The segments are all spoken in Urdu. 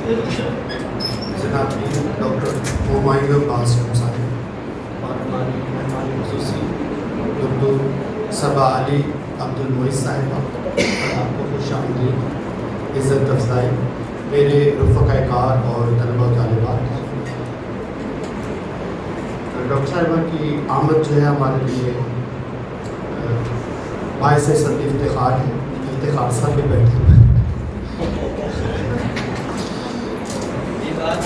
جناب ڈاکٹر ہمایوں عباس صاحب اور ہماری مہمان خصوصی دکتور صبا علی عبد المعز صاحبہ، آپ کو خوش آمدید، عزت افزائی، میرے رفقۂ کار اور طلبہ و طالبات، ڈاکٹر صاحبہ کی آمد جو ہے ہمارے لیے باعث صد افتخار ہے۔ افتخار صاحب بھی بیٹھے ہوئے ہیں۔ یہ بات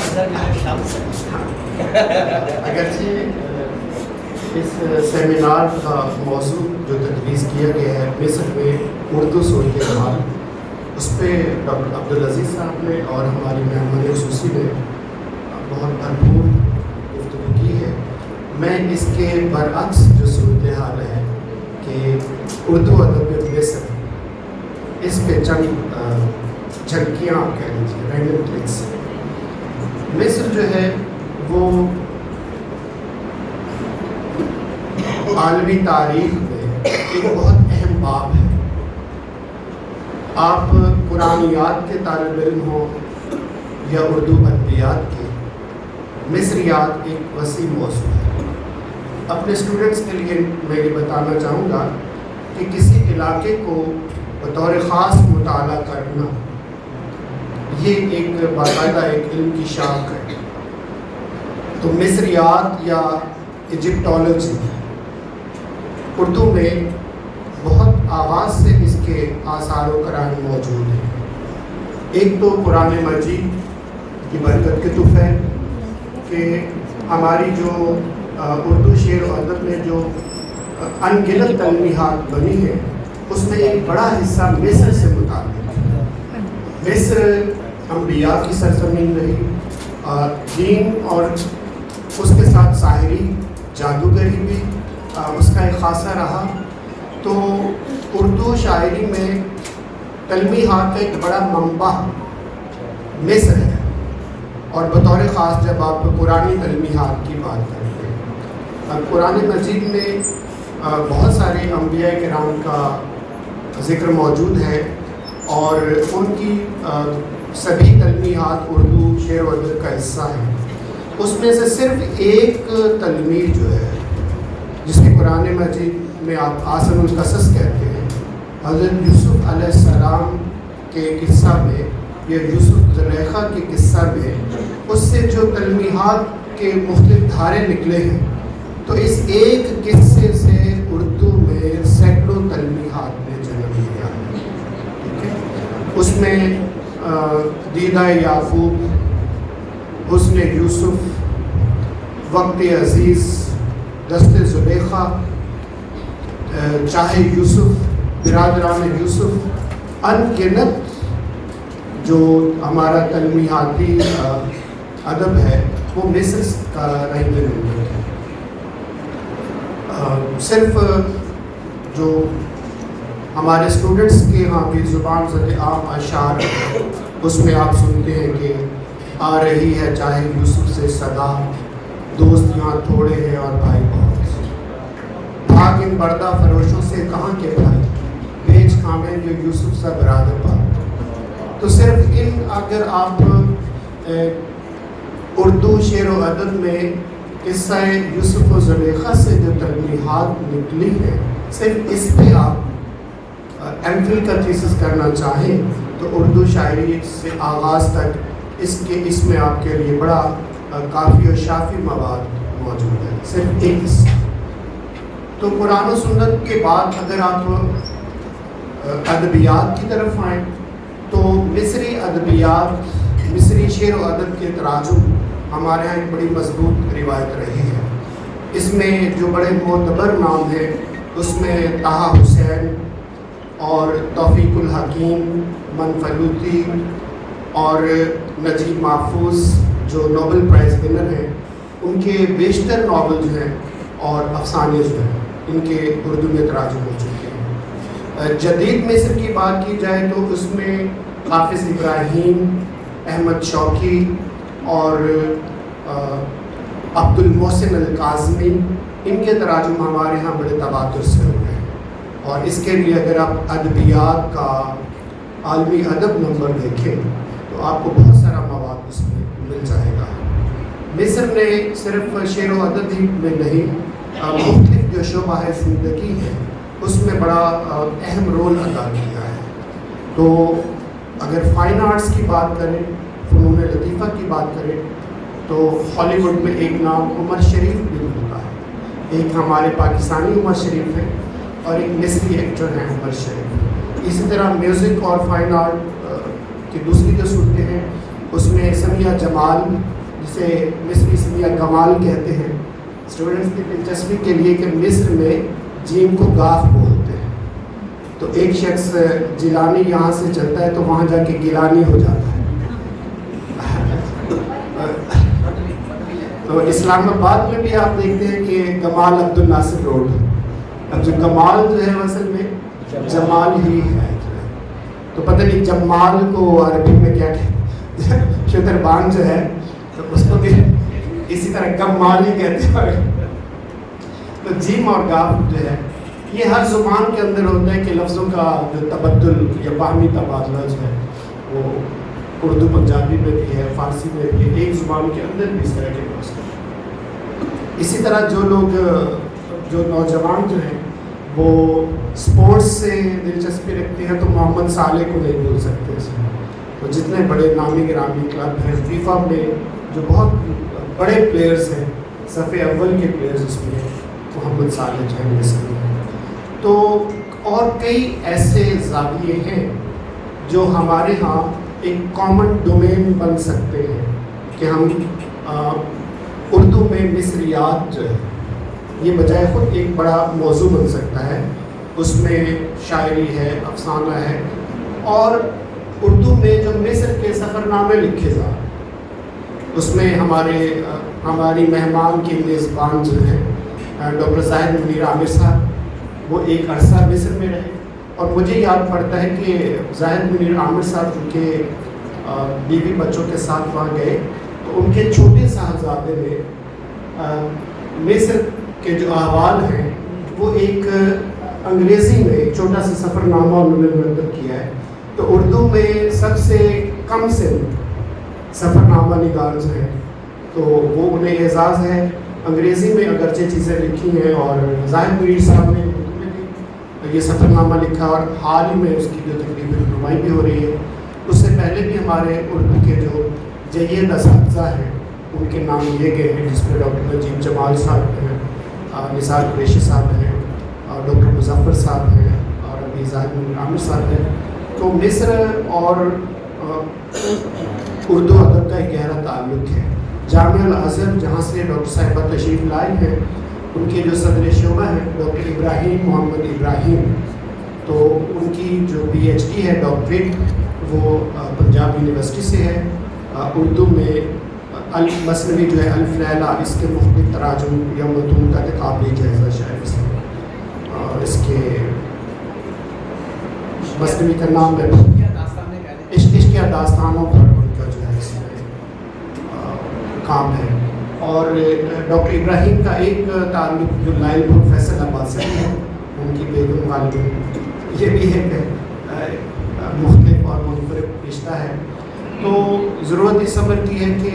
شخص اگرچہ اس سیمینار کا موضوع جو تجویز کیا گیا ہے مصر میں اردو صورت حال، اس پہ ڈاکٹر عبدالعزیز صاحب نے اور ہماری مہمان خصوصی نے بہت بھرپور گفتگو کی ہے۔ میں اس کے برعکس جو صورت حال ہے کہ اردو ادب مصر، اس پہ چند جھلکیاں آپ کہہ لیجیے، رینڈم کلکس۔ مصر جو ہے وہ عالمی تاریخ میں ایک بہت اہم باب ہے۔ آپ قرآنیات کے طالب علم ہوں یا اردو ادبیات کے، مصریات ایک وسیع موضوع ہے۔ اپنے اسٹوڈنٹس کے لیے میں یہ بتانا چاہوں گا کہ کسی علاقے کو بطور خاص مطالعہ کرنا یہ ایک باقاعدہ ایک علم کی شاخ ہے۔ تو مصریات یا ایجپٹولوجی اردو میں بہت آغاز سے اس کے آثار و قرائن موجود ہیں۔ ایک تو قرآن مجید کی برکت کے تحفے کہ ہماری جو اردو شعر و ادب میں جو ان گنت تلمیحات بنی ہیں اس میں ایک بڑا حصہ مصر سے متعلق ہے۔ مصر انبیاء کی سرزمین رہی، دین اور اس کے ساتھ ساحری جادوگری بھی اس کا ایک خاصہ رہا۔ تو اردو شاعری میں تلمیحات کا ایک بڑا منبع مصر ہے، اور بطور خاص جب آپ قرآنی تلمیحات کی بات کریں گے، قرآن مجید میں بہت سارے انبیاء کرام کا ذکر موجود ہے، اور ان کی سبھی تلمیحات اردو شعر و ادب کا حصہ ہیں۔ اس میں سے صرف ایک تلمیح جو ہے جس کی قرآن مجید میں آپ آسن القصص کہتے ہیں، حضرت یوسف علیہ السلام کے قصہ میں یا یوسف زلیخا کے قصہ میں اس سے جو تلمیحات کے مختلف دھارے نکلے ہیں، تو اس ایک قصے سے اردو میں سینکڑوں تلمیحات نے جنم لیا ہے۔ اس میں دیدہ یعقوب، حسن یوسف، وقت عزیز، دست زلیخا، چاہے یوسف، برادران یوسف، ان گنت جو ہمارا تلمیحاتی ادب ہے وہ مصر کا رنگ ہے۔ صرف جو ہمارے اسٹوڈنٹس کے ہاں بھی زبان زد عام اشعار، اس میں آپ سنتے ہیں کہ آ رہی ہے چاہے یوسف سے صدا، دوست یہاں تھوڑے ہیں اور بھائی بہت، بھاگ ان پردہ فروشوں سے کہاں کے بھائی، بیچ کھامیں جو یوسف سا برادر پا۔ تو صرف ان اگر آپ اردو شعر و ادب میں قصہ یوسف و زلیخا سے جو تلمیحات نکلی ہیں، صرف اس پہ آپ ایم فل کا تھیسس کرنا چاہیں تو اردو شاعری سے آغاز تک اس میں آپ کے لیے بڑا کافی اور شافی مواد موجود ہے، صرف ایک حصہ۔ تو قرآن و سنت کے بعد اگر آپ ادبیات کی طرف آئیں تو مصری ادبیات، مصری شعر و ادب کے تراجم ہمارے یہاں ایک بڑی مضبوط روایت رہی ہے۔ اس میں جو بڑے معتبر نام ہیں اس میں طہ حسین اور توفیق الحکیم منفلوطی اور نجیب محفوظ جو نوبل پرائز ونر ہیں، ان کے بیشتر ناول جو ہیں اور افسانے جو ہیں ان کے اردو میں تراجم ہو چکے ہیں۔ جدید مصر کی بات کی جائے تو اس میں حافظ ابراہیم، احمد شوقی اور عبد المحسن الکاظمی، ان کے تراجم ہمارے ہاں بڑے تواتر سے ہوئے ہیں۔ اور اس کے لیے اگر آپ ادبیات کا عالمی ادب نمبر دیکھیں تو آپ کو بہت سارا مواد اس میں مل جائے گا۔ مصر نے صرف شعر و ادب ہی میں نہیں، مختلف جو شعبہ ہے زندگی ہے اس میں بڑا اہم رول ادا کیا ہے۔ تو اگر فائن آرٹس کی بات کریں، فنون لطیفہ کی بات کریں، تو ہالی ووڈ میں ایک نام عمر شریف بھی ملتا ہے۔ ایک ہمارے پاکستانی عمر شریف ہے اور ایک مصری ایکٹر ہیں عمر شریف۔ اسی طرح میوزک اور فائن آرٹ کی دوسری جو صورتیں ہیں اس میں سمیہ جمال، جسے مصری سمیہ کمال کہتے ہیں، اسٹوڈنٹس کی دلچسپی کے لیے کہ مصر میں جیم کو گاف بولتے ہیں، تو ایک شخص جیلانی یہاں سے چلتا ہے تو وہاں جا کے گیلانی ہو جاتا ہے۔ تو اسلام آباد میں بھی آپ دیکھتے ہیں کہ کمال عبد الناصر روڈ، اب جو کمال جو ہے اصل میں جمال ہی ہے، تو پتہ نہیں جمال کو عربی میں کیا کہتے ہیں، شتربان جو ہے تو اس کو بھی اسی طرح کمال ہی کہتے ہیں۔ تو جیم اور گاف جو ہے یہ ہر زبان کے اندر ہوتا ہے کہ لفظوں کا جو تبدل یا باہمی تبادلہ جو ہے وہ اردو پنجابی میں بھی ہے، فارسی میں بھی ہے، ایک زبان کے اندر بھی اس طرح کے لفظ ہیں۔ اسی طرح جو نوجوان جو ہیں وہ سپورٹس سے دلچسپی رکھتے ہیں تو محمد صالح کو نہیں بھول سکتے اس میں۔ تو جتنے بڑے نامی گرامی کلب ہیں فیفا میں جو بہت بڑے پلیئرز ہیں، صف اول کے پلیئرز اس میں محمد صالح جو ہے مصر میں۔ تو اور کئی ایسے زاویے ہیں جو ہمارے ہاں ایک کامن ڈومین بن سکتے ہیں کہ ہم اردو میں مصریات جو ہے یہ بجائے خود ایک بڑا موضوع بن سکتا ہے، اس میں شاعری ہے، افسانہ ہے، اور اردو میں جو مصر کے سفر نامے لکھے جا رہے ہیں اس میں ہماری مہمان کی میزبان جو ہیں ڈاکٹر زاہد منیر عامر صاحب، وہ ایک عرصہ مصر میں رہے، اور مجھے یاد پڑتا ہے کہ زاہد منیر عامر صاحب ان کے بیوی بچوں کے ساتھ وہاں گئے تو ان کے چھوٹے صاحبزادے نے مصر کے جو احوال ہیں وہ ایک انگریزی میں ایک چھوٹا سا سفر نامہ انہوں نے مرتب کیا ہے۔ تو اردو میں سب سے کم سے سفر نامہ نگار جو ہے تو وہ انہیں اعزاز ہے۔ انگریزی میں اگرچہ چیزیں لکھی ہیں اور زاہد منیر صاحب نے اردو میں بھی یہ سفر نامہ لکھا، اور حال ہی میں اس کی جو تقریباً رونمائی بھی ہو رہی ہے۔ اس سے پہلے بھی ہمارے اردو کے جو جید اساتذہ ہیں ان کے نام لیے گئے ہیں، جس میں ڈاکٹر نجیب جمال صاحب ہیں، نثار قریشی صاحب ہیں، ڈاکٹر مظفر صاحب ہیں، اور ابھی زاہد منیر عامر صاحب ہیں۔ تو مصر اور اردو ادب کا ایک گہرا تعلق ہے۔ جامعہ الازہر جہاں سے ڈاکٹر صاحبہ تشریف لائے ہیں، ان کے جو صدر شعبہ ہیں ڈاکٹر ابراہیم محمد ابراہیم، تو ان کی جو پی ایچ ڈی ہے ڈاکٹریٹ وہ پنجاب یونیورسٹی سے ہے۔ اردو میں مثنوی جو ہے الف لیلا، اس کے مختلف تراجم یا متون کا کتاب بھی جائزہ شاید اس کے مثنوی کا نام ہے عشق یا داستانوں پر ان کا جو ہے اس میں کام ہے۔ اور ڈاکٹر ابراہیم کا ایک تعلق جو لائل پور فیصل آباد سے ہے، ان کی بیگم غالب، یہ بھی ایک مختلف اور منفرد رشتہ ہے۔ تو ضرورت اس امر کی ہے کہ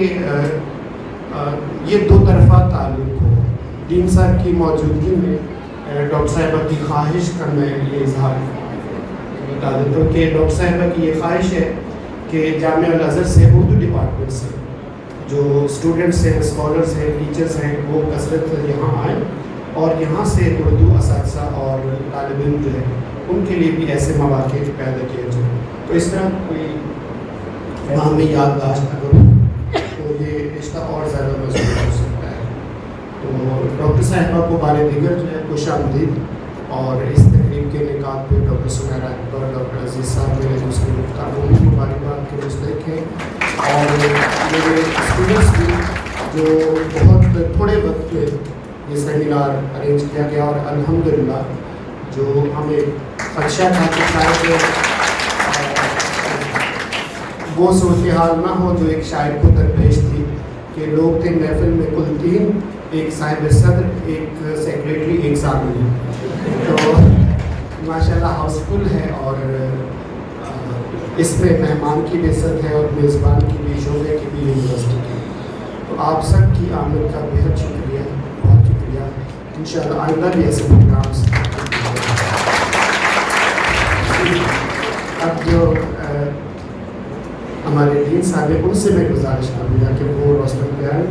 یہ دو طرفہ تعلق ہو۔ ڈین صاحب کی موجودگی میں ڈاکٹر صاحبہ کی خواہش کا میں یہ اظہار بتا دیتا ہوں کہ ڈاکٹر صاحبہ کی یہ خواہش ہے کہ جامعہ الازہر سے اردو ڈپارٹمنٹ سے جو اسٹوڈنٹس ہیں، اسکالرس ہیں، ٹیچرس ہیں، وہ کثرت سے یہاں آئیں اور یہاں سے اردو اساتذہ اور طالب علم جو ہے ان کے لیے بھی ایسے مواقع پیدا کیے جائیں۔ تو اس طرح کوئی باہمی یادداشت اگر تو یہ رشتہ اور زیادہ مضبوط ہو سکتا ہے۔ تو ڈاکٹر صاحبہ کو بار دیگر جو ہے خوش آمدید، اور اس تقریب کے نکات پہ ڈاکٹر سمیرہ اکبر، ڈاکٹر عزیز صاحب میرے دوسرے مختار بھی مبارکباد کے مستحق ہیں، اور میرے اسٹوڈنٹس بھی جو بہت تھوڑے وقت میں یہ سیمینار ارینج کیا گیا، اور الحمدللہ جو ہمیں خدشہ تھا کہ شاید وہ صورتحال نہ ہو جو ایک شاعر کو درپیش تھی کہ لوگ تھے محفل میں کل 3، ایک صاحب صدر، ایک سیکریٹری، ایک سامعین، تو ماشاءاللہ ہاؤس فل ہے، اور اس میں مہمان کی بھی عزت ہے اور میزبان کی بھی، شعبے کی بھی پیر یونیورسٹی کی. تو آپ سب کی آمد کا بہت شکریہ, بہت شکریہ. انشاءاللہ آئندہ بھی ایسے پروگرامس. اب جو ہمارے دین صاحب ہیں ان سے میں گزارش کروں گا کہ وہ روشن کریں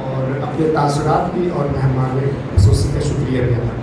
اور اپنے تاثرات بھی اور مہمان خصوصی کا شکریہ بھی ادا کریں.